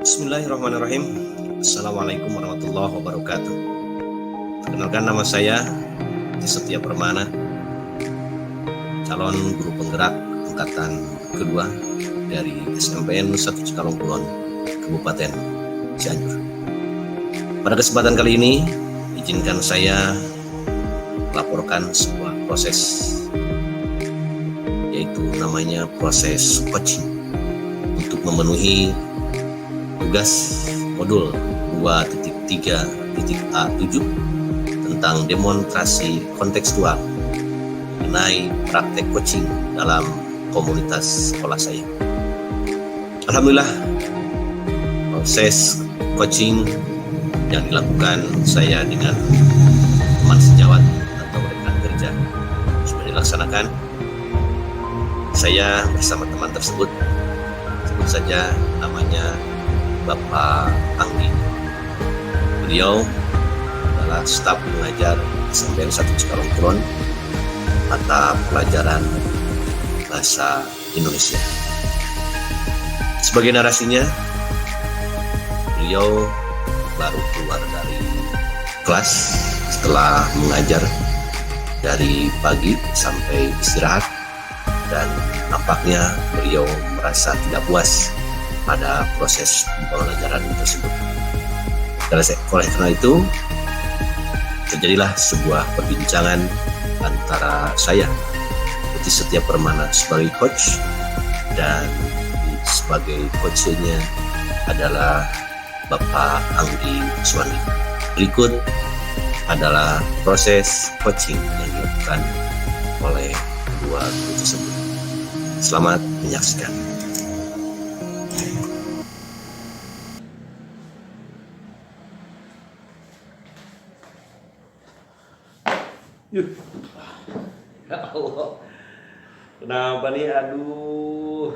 Bismillahirrahmanirrahim. Assalamualaikum warahmatullahi wabarakatuh. Perkenalkan, nama saya Setia Permana, calon guru penggerak angkatan kedua dari SMPN 1 Cikalong Kulon, Kabupaten Cianjur. Pada kesempatan kali ini, izinkan saya melaporkan sebuah proses, yaitu namanya proses coaching untuk memenuhi tugas modul 2.3.A7 tentang demonstrasi kontekstual mengenai praktek coaching dalam komunitas sekolah saya. Alhamdulillah, proses coaching yang dilakukan saya dengan teman sejawat atau rekan kerja sudah dilaksanakan. Saya bersama teman tersebut, sebut saja namanya Bapak Anggi. Beliau adalah staf pengajar SMPN 1 Cikalong Kulon mata pelajaran bahasa Indonesia. Sebagai narasinya, beliau baru keluar dari kelas setelah mengajar dari pagi sampai istirahat, dan nampaknya beliau merasa tidak puas pada proses pembelajaran tersebut. Oleh karena itu, terjadilah sebuah perbincangan antara saya, Setia Permana, sebagai coach, dan sebagai coachnya adalah Bapak Anggi Suwandi. Berikut adalah proses coaching yang dilakukan oleh kedua guru tersebut. Selamat menyaksikan. Ya Allah, kenapa nih? Aduh,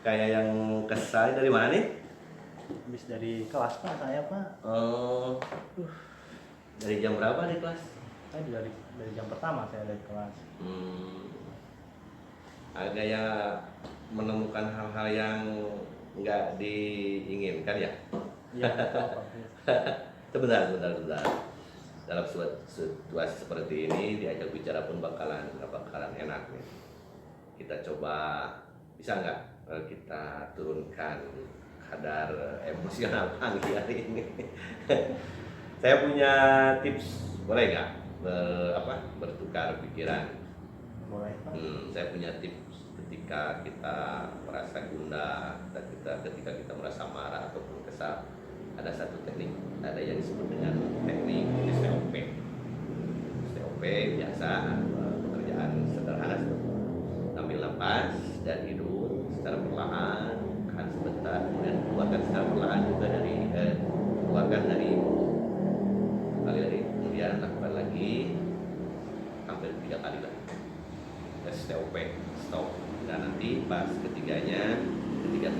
kayak yang kesal. Dari mana nih? Habis dari kelas Pak, saya Pak. Oh, dari jam berapa di kelas? Saya dari jam pertama saya dari kelas. Agak ya menemukan hal-hal yang nggak diinginkan ya. Iya betul Pak. Sebentar. Dalam situasi seperti ini diajak bicara pun bakalan enak nih. Kita coba, bisa nggak kita turunkan kadar emosional Anggi hari ini? Saya punya tips, boleh nggak bertukar pikiran? Boleh Pak. Saya punya tips ketika kita merasa gundah, ketika kita merasa marah ataupun kesal. Ada satu teknik, ada yang disebut dengan teknik STOP. STOP biasa, pekerjaan sederhana seperti ambil napas dari hidung secara perlahan, tahan sebentar, kemudian keluarkan secara perlahan juga keluarkan dari kali lagi, kemudian lakukan lagi hampir 3 kali lagi. STOP, stop. Dan nanti pas ketiga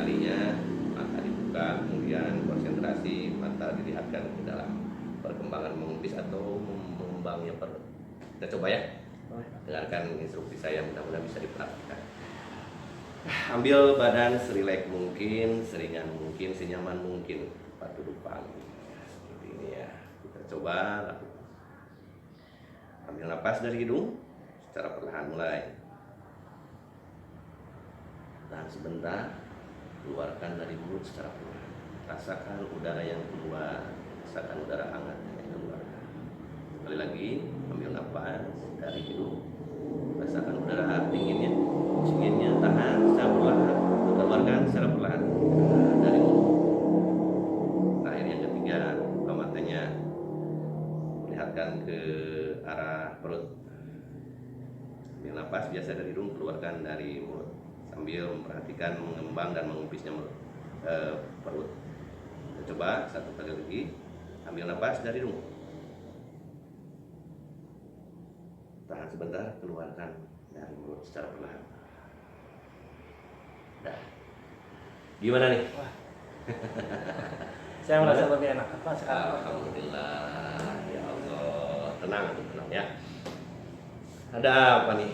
kalinya mata dibuka, kemudian konsentrasi, mata dilihatkan ke dalam perkembangan mengembis atau mengembangnya perut. Kita coba ya. Dengarkan instruksi saya, mudah-mudahan bisa diperhatikan. Ambil badan serileks mungkin, seringan mungkin, senyaman mungkin, tempat duduk paling seperti ini ya. Kita coba lakukan. Ambil napas dari hidung secara perlahan, mulai. Tahan sebentar, keluarkan dari mulut secara perlahan. Rasakan udara yang keluar, rasakan udara hangat yang keluar. Sekali lagi, ambil napas dari hidung, rasakan udara dinginnya, tahan secara perlahan, keluarkan secara perlahan dari mulut. Terakhir yang ketiga, buka matanya, lihatkan ke arah perut. Ambil napas biasa dari hidung, keluarkan dari mulut, sambil memperhatikan mengembang dan mengempisnya perut. Kita coba satu kali lagi. Ambil napas dari hidung, tahan sebentar, keluarkan dari mulut secara perlahan. Dah. Gimana nih? Wah. Saya merasa lebih enak Pak sekarang. Alhamdulillah, ya Allah. Tenang ya. Ada apa nih?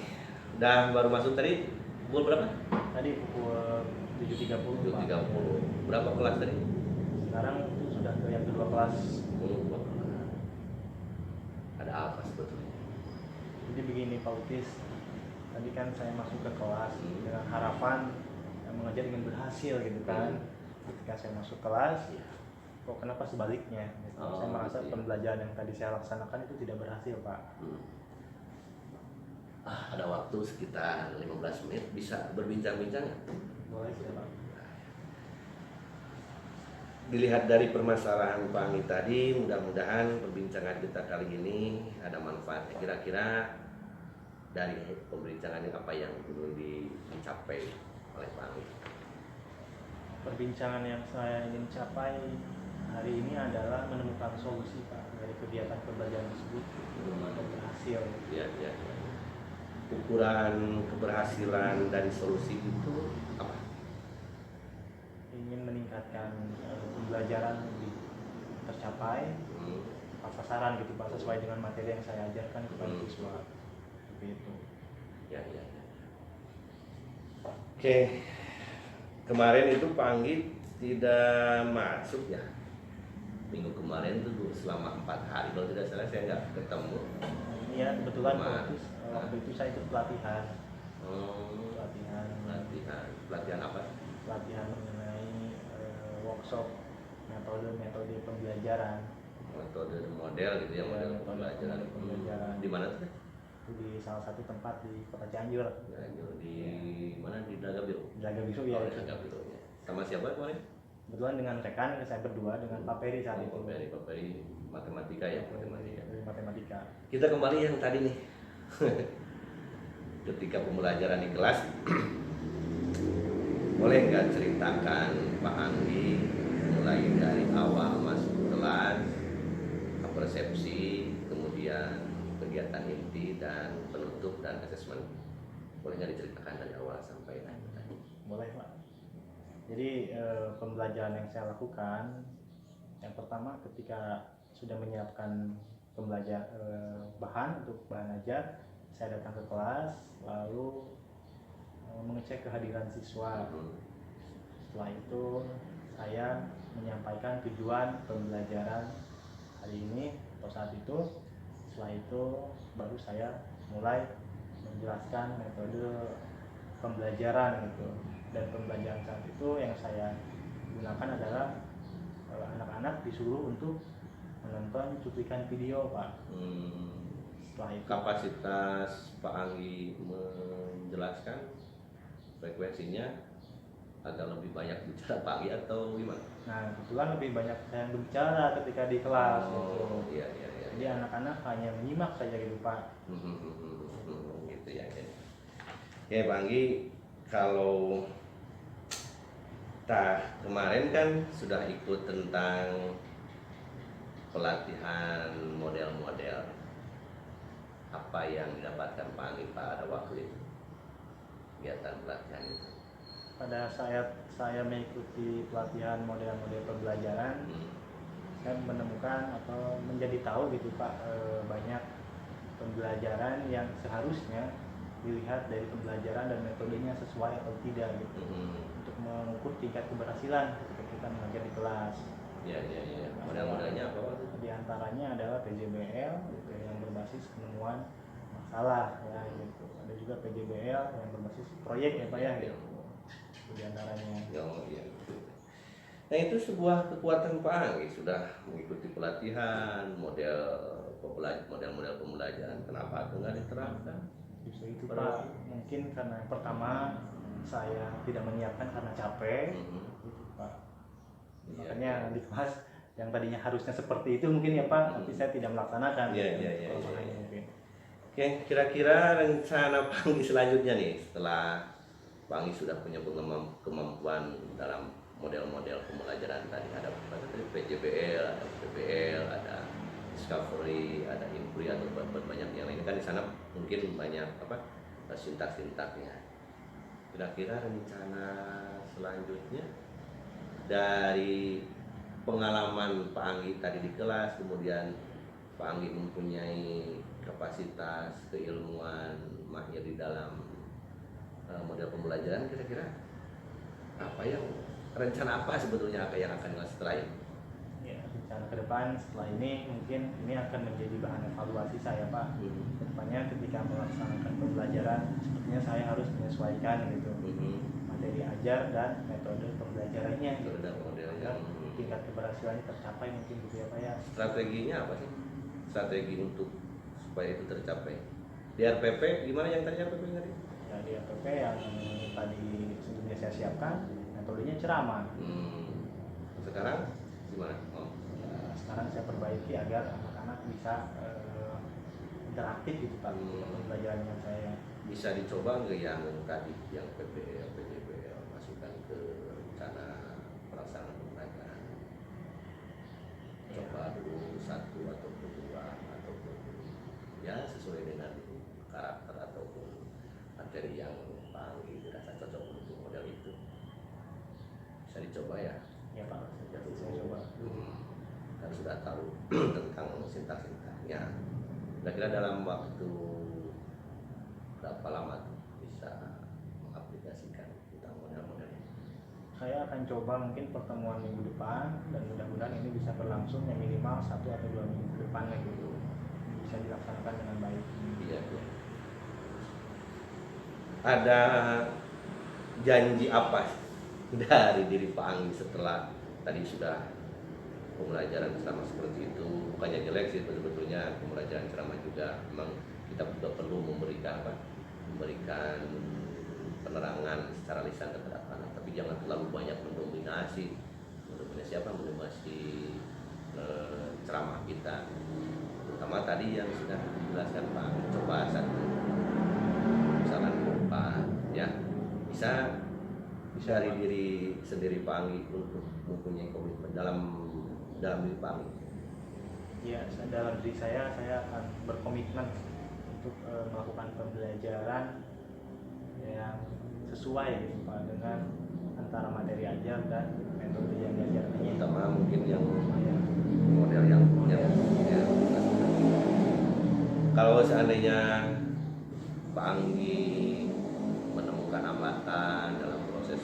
Udah baru masuk tadi pukul berapa? Tadi pukul 7.30 Pak. 7.30. Berapa kelas tadi? Sekarang itu sudah ke yang kedua kelas. Dua kelas. Ada apa sebetulnya? Jadi begini Pak Utis, tadi kan saya masuk ke kelas dengan harapan mengajar ingin berhasil gitu kan. Ketika saya masuk kelas, kok kenapa sebaliknya? Gitu. Saya merasa gitu ya. pembelajaran yang tadi saya laksanakan itu tidak berhasil Pak. Ada waktu sekitar 15 menit bisa berbincang-bincang nggak? Boleh sih Pak. Dilihat dari permasalahan Pak Anggi tadi, mudah-mudahan perbincangan kita kali ini ada manfaatnya. Kira-kira dari pembincangan ini apa yang perlu dicapai oleh Pak Anggi? Perbincangan yang saya ingin capai hari ini adalah menemukan solusi Pak dari kegiatan pembelajaran tersebut untuk berhasil. Ya. Ukuran keberhasilan dari solusi itu apa? Ingin meningkatkan pembelajaran lebih tercapai tepat sasaran gitu Pak, sesuai dengan materi yang saya ajarkan kepada siswa. Seperti itu. Ya. Oke. Kemarin itu Pak Anggi tidak masuk ya. Minggu kemarin tuh selama 4 hari kalau tidak salah saya nggak ketemu. Iya kebetulan waktu itu saya ikut pelatihan. Pelatihan apa? Pelatihan mengenai workshop metode pembelajaran. Metode model gitu ya, model pembelajaran. Di mana tuh? Di salah satu tempat di Kota Cianjur. Di mana? Di Daga Biru. Daga Biru ya. Daga Biru. Sama siapa kemarin? Kebetulan dengan rekan saya berdua dengan Pak Peri saat itu. Pak Peri matematika ya, matematika. Kita kembali yang tadi nih. Ketika pembelajaran di kelas, boleh nggak ceritakan Pak Anggi mulai dari awal masuk kelas, persepsi, kemudian kegiatan inti dan penutup dan asesmen? Boleh nggak diceritakan dari awal sampai akhir? Boleh Pak. Jadi pembelajaran yang saya lakukan, yang pertama ketika sudah menyiapkan bahan untuk bahan ajar, saya datang ke kelas lalu mengecek kehadiran siswa. Setelah itu saya menyampaikan tujuan pembelajaran hari ini atau saat itu. Setelah itu baru saya mulai menjelaskan metode pembelajaran gitu. Dan pembelajaran saat itu yang saya gunakan adalah anak-anak disuruh untuk menonton cuplikan video Pak. Setelah itu kapasitas Pak Anggi menjelaskan frekuensinya agak lebih banyak bicara Pak Anggi atau gimana? Nah kebetulan lebih banyak saya berbicara ketika di kelas gitu. Iya. Jadi anak-anak hanya menyimak saja gitu Pak. Gitu ya. Oke Pak Anggi, kalau kemarin kan sudah ikut tentang pelatihan model-model. Apa yang didapatkan Pak Anggi pada waktu itu? Kegiatan pelatihan itu. Pada saat saya mengikuti pelatihan model-model pembelajaran, saya menemukan atau menjadi tahu gitu Pak, banyak pembelajaran yang seharusnya dilihat dari pembelajaran dan metodenya sesuai atau tidak gitu, untuk mengukur tingkat keberhasilan ketika kita mengajar di kelas. Iya. Model-modelnya apa? Di antaranya adalah PJBL gitu, yang berbasis penemuan masalah ya gitu. Ada juga PJBL yang berbasis proyek ya Pak ya gitu. Di antaranya. Iya. Nah itu sebuah kekuatan Pak Anggi, sudah mengikuti pelatihan model-model pembelajaran. Kenapa itu nggak diterapkan? Justru itu Pak, mungkin karena yang pertama saya tidak menyiapkan karena capek, gitu Pak. Makanya di kelas yang tadinya harusnya seperti itu mungkin ya Pak, tapi saya tidak melaksanakan. Iya. Mungkin. Oke, kira-kira rencana Pak Anggi selanjutnya nih setelah Pak Anggi sudah punya kemampuan dalam model-model pembelajaran tadi, ada PJBL, ada PBL, ada discovery, ada inquiry atau banyak yang lain kan di sana mungkin banyak sintak-sintaknya. Kira-kira rencana selanjutnya dari pengalaman Pak Anggi tadi di kelas, kemudian Pak Anggi mempunyai kapasitas keilmuan mahir di dalam model pembelajaran, kira-kira apa yang rencana apa sebetulnya yang akan dilakukan setelah ini? Ya, rencana ke depan setelah ini mungkin ini akan menjadi bahan evaluasi saya Pak. Kedepannya ketika melaksanakan pembelajaran sepertinya saya harus menyesuaikan gitu materi ajar dan metode pembelajarannya gitu. Agar tingkat keberhasilannya tercapai mungkin gitu ya Pak ya. Strateginya apa sih? Strategi untuk supaya itu tercapai. Di RPP gimana yang tadi RPP tadi? Ya, di RPP yang tadi sebelumnya saya siapkan metodenya ceramah. Sekarang gimana? Ya, sekarang saya perbaiki agar anak-anak bisa interaktif gitu Pak pembelajarannya saya. Bisa dicoba nggak yang tadi yang PPL, PJBL masukkan ke rencana pelaksanaan pembelajaran? Coba dulu 1 ataupun 2 ataupun ya sesuai dengan karakter ataupun materi yang Pak Anggi dirasa cocok untuk model itu. Bisa dicoba ya? Ya Pak, jadi saya coba. Kan sudah tahu tentang sintaks-sintaksnya. Kira-kira dalam waktu berapa lama tuh bisa mengaplikasikan tentang model-model ini? Saya akan coba mungkin pertemuan minggu depan dan mudah-mudahan ini bisa berlangsung yang minimal 1 atau 2 minggu ke depan gitu. Bisa dilaksanakan dengan baik. Iya. Ada janji apa dari diri Pak Anggi setelah tadi sudah pembelajaran ceramah seperti itu? Bukannya jelek sih sebetulnya pembelajaran ceramah juga, memang kita juga perlu memberikan penerangan secara lisan kepada anak, tapi jangan terlalu banyak mendominasi ceramah kita, terutama tadi yang sudah dijelaskan Pak. Coba satu misalkan Pak ya bisa dari diri sendiri Pak Anggi untuk mempunyai komitmen dalam diri Pak Anggi. Ya, dalam diri saya akan berkomitmen untuk melakukan pembelajaran yang sesuai gitu Pak dengan antara materi ajar dan metode yang diajarkannya. Terutama mungkin yang model yang ya. Kalau seandainya Pak Anggi menemukan hambatan dalam proses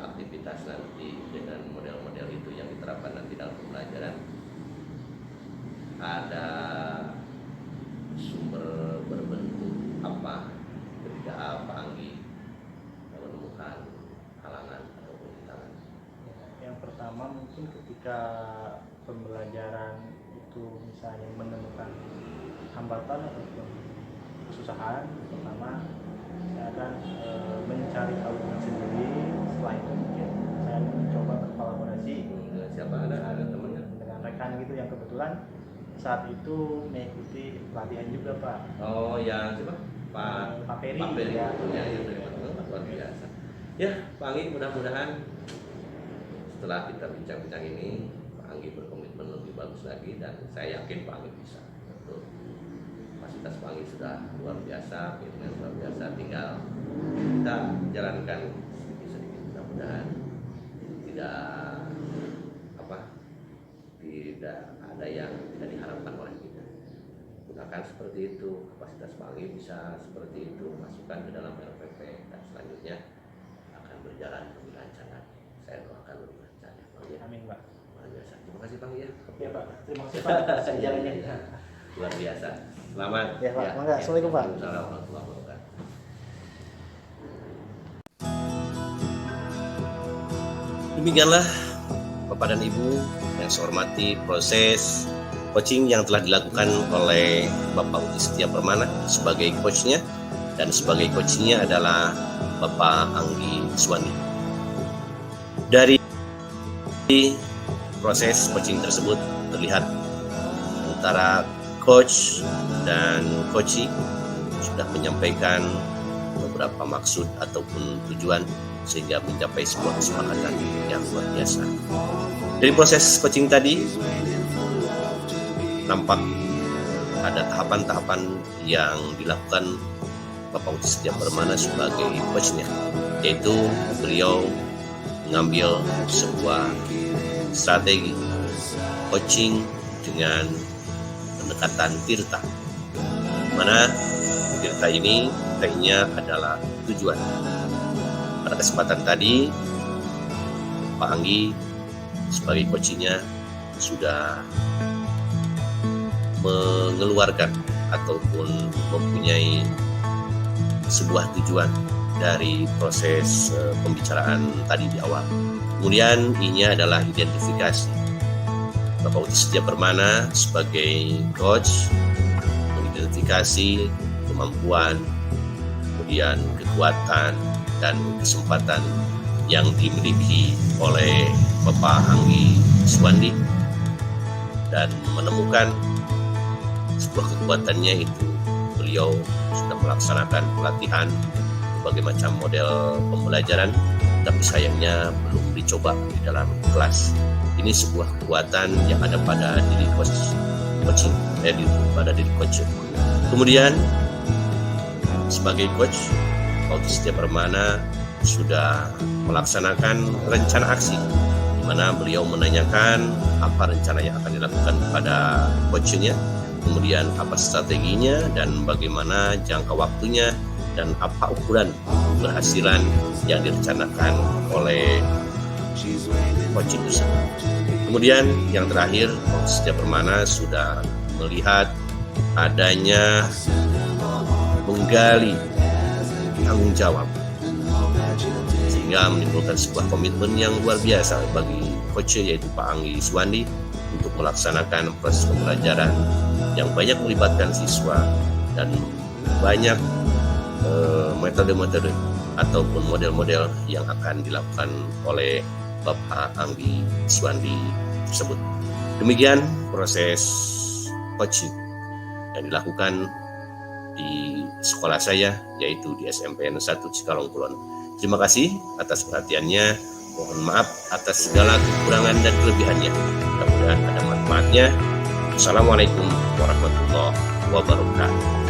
aktivitas nanti dengan model-model itu yang diterapkan nanti dalam pembelajaran, ada sumber berbentuk apa ketika Pak Anggi menemukan halangan atau rintangan? Yang pertama mungkin ketika pembelajaran itu misalnya menemukan hambatan ataupun kesusahan, pertama saya akan mencari tahunya sendiri. Setelah itu mungkin saya akan mencoba berkolaborasi Dengan siapa? Ada temannya? dengan rekan gitu yang kebetulan saat itu mengikuti pelatihan juga Pak. Oh yang siapa? Pak Peri. Pak Peri. Ya. Ya, luar biasa. Ya, Pak Anggi, mudah-mudahan setelah kita bincang-bincang ini Pak Anggi berkomitmen lebih bagus lagi, dan saya yakin Pak Anggi bisa. Betul. Kapasitas Pak Anggi sudah luar biasa, keinginan luar biasa, tinggal kita jalankan sedikit-sedikit. Mudah-mudahan tidak ada yang tidak diharapkan oleh kita. Gunakan seperti itu, kapasitas Pak Anggi bisa seperti itu, masukkan ke dalam RPP, dan selanjutnya akan berjalan lebih lancar lagi. Saya doakan lebih lancar ya Pak Anggi. Amin Pak. Luar biasa. Terima kasih Pak Anggi ya. Ya Pak, terima kasih Pak atas ajarannya. Luar biasa. Selamat. Ya Pak, mangga. Assalamualaikum Pak. Waalaikumsalam warahmatullahi wabarakatuh. Demikianlah Bapak dan Ibu yang saya hormati proses coaching yang telah dilakukan oleh Bapak Uti Setia Permana sebagai coachnya, dan sebagai coachnya adalah Bapak Anggi Suwandi. Dari proses coaching tersebut terlihat antara coach dan coachee sudah menyampaikan beberapa maksud ataupun tujuan sehingga mencapai sebuah kesepakatan yang luar biasa. Dari proses coaching tadi nampak ada tahapan-tahapan yang dilakukan Bapak Uti Setia Permana sebagai coachnya, yaitu beliau mengambil sebuah strategi coaching dengan pendekatan tirta, mana tirta ini lainnya adalah tujuan. Pada kesempatan tadi Pak Anggi sebagai coachnya sudah mengeluarkan ataupun mempunyai sebuah tujuan dari proses pembicaraan tadi di awal. Kemudian ini adalah identifikasi. Bapak Uti Setia Permana sebagai coach mengidentifikasi kemampuan, kemudian kekuatan dan kesempatan yang dimiliki oleh Bapak Anggi Suwandi dan menemukan sebuah kekuatannya itu beliau sudah melaksanakan pelatihan berbagai macam model pembelajaran, tapi sayangnya belum dicoba di dalam kelas. Ini sebuah kekuatan yang ada pada diri pada diri coach. Kemudian sebagai coach, Pak Uti Setia Permana sudah melaksanakan rencana aksi, di mana beliau menanyakan apa rencana yang akan dilakukan pada coachnya, kemudian apa strateginya dan bagaimana jangka waktunya dan apa ukuran keberhasilan yang direncanakan oleh coach itu. Kemudian yang terakhir, Pak Uti Setia Permana sudah melihat adanya menggali tanggung jawab sehingga menimbulkan sebuah komitmen yang luar biasa bagi coach yaitu Pak Anggi Suwandi untuk melaksanakan proses pembelajaran yang banyak melibatkan siswa dan banyak metode-metode ataupun model-model yang akan dilakukan oleh Bapak Anggi Suwandi tersebut. Demikian proses coaching yang dilakukan di sekolah saya, yaitu di SMPN 1 Cikalong Kulon. Terima kasih atas perhatiannya. Mohon maaf atas segala kekurangan dan kelebihannya. Mudah-mudahan ada manfaatnya. Assalamualaikum warahmatullahi wabarakatuh.